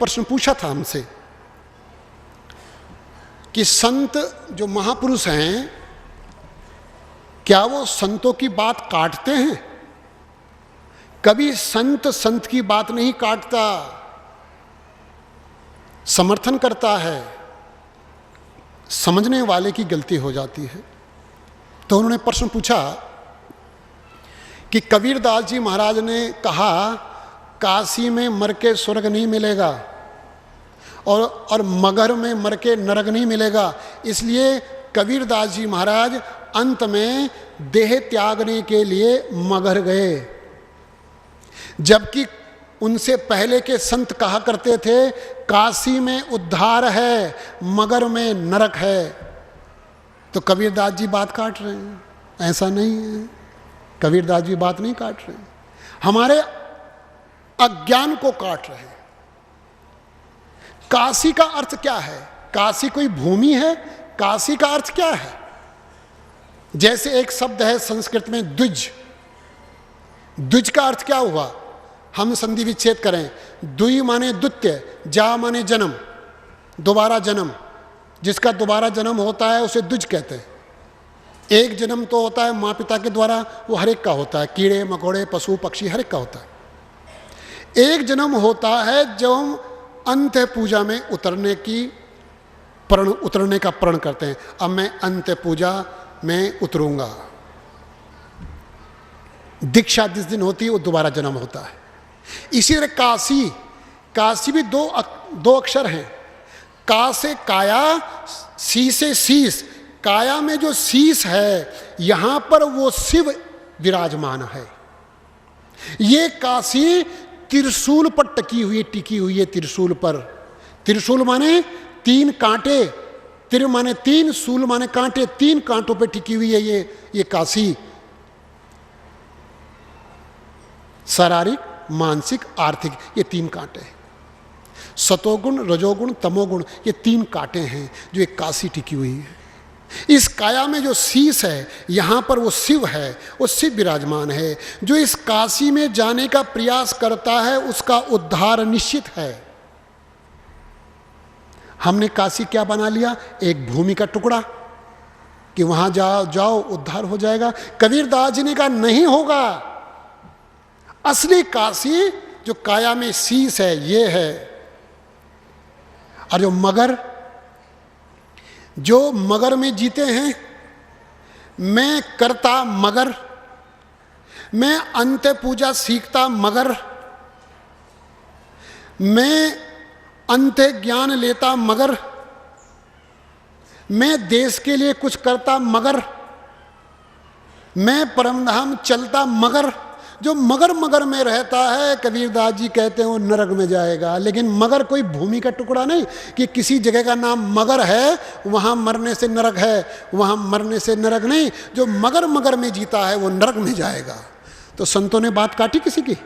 प्रश्न पूछा था हमसे कि संत जो महापुरुष हैं, क्या वो संतों की बात काटते हैं? कभी संत की बात नहीं काटता, समर्थन करता है। समझने वाले की गलती हो जाती है। तो उन्होंने प्रश्न पूछा कि कबीरदास जी महाराज ने कहा काशी में मर के स्वर्ग नहीं मिलेगा और मगर में मर के नरक नहीं मिलेगा, इसलिए कबीरदास जी महाराज अंत में देह त्यागने के लिए मगर गए। जबकि उनसे पहले के संत कहा करते थे काशी में उद्धार है, मगर में नरक है। तो कबीरदास जी बात काट रहे हैं? ऐसा नहीं है, कबीरदास जी बात नहीं काट रहे हैं, हमारे अज्ञान को काट रहे हैं। काशी का अर्थ क्या है? काशी कोई भूमि है? काशी का अर्थ क्या है? जैसे एक शब्द है संस्कृत में द्विज। द्विज का अर्थ क्या हुआ? हम संधि विच्छेद करें, द्वि माने द्वितीय, जा माने जन्म, दोबारा जन्म। जिसका दोबारा जन्म होता है उसे द्विज कहते हैं। एक जन्म तो होता है माँ पिता के द्वारा, वो हर एक का होता है, कीड़े मकोड़े पशु पक्षी हर एक का होता है। एक जन्म होता है जब हम अंत्य पूजा में उतरने का प्रण करते हैं। अब मैं अंत्य पूजा में उतरूंगा, दीक्षा जिस दिन होती है वो दोबारा जन्म होता है। इसी तरह काशी भी दो अक्षर हैं, का से काया, सी से शीश। काया में जो शीश है यहां पर वो शिव विराजमान है। ये काशी त्रिशूल पर टिकी हुई है। त्रिशूल पर, त्रिशूल माने तीन कांटे, तिर माने तीन, शूल माने कांटे, तीन कांटों पे टिकी हुई है ये काशी। शारीरिक, मानसिक, आर्थिक, ये तीन कांटे हैं। सतोगुण, रजोगुण, तमोगुण, ये तीन कांटे हैं जो एक काशी टिकी हुई है। इस काया में जो शीश है यहां पर वो शिव है, वो शिव विराजमान है। जो इस काशी में जाने का प्रयास करता है उसका उद्धार निश्चित है। हमने काशी क्या बना लिया? एक भूमि का टुकड़ा कि वहां जाओ उद्धार हो जाएगा। कबीरदास जी ने कहा नहीं होगा। असली काशी जो काया में शीश है ये है। और जो मगर में जीते हैं, मैं करता मगर, मैं अंत्य पूजा सीखता मगर, मैं अंत्य ज्ञान लेता मगर, मैं देश के लिए कुछ करता मगर, मैं परमधाम चलता मगर। जो मगर में रहता है कबीरदास जी कहते हैं वो नरक में जाएगा। लेकिन मगर कोई भूमि का टुकड़ा नहीं कि किसी जगह का नाम मगर है वहां मरने से नरक है, वहां मरने से नरक नहीं। जो मगर में जीता है वो नरक में जाएगा। तो संतों ने बात काटी किसी की?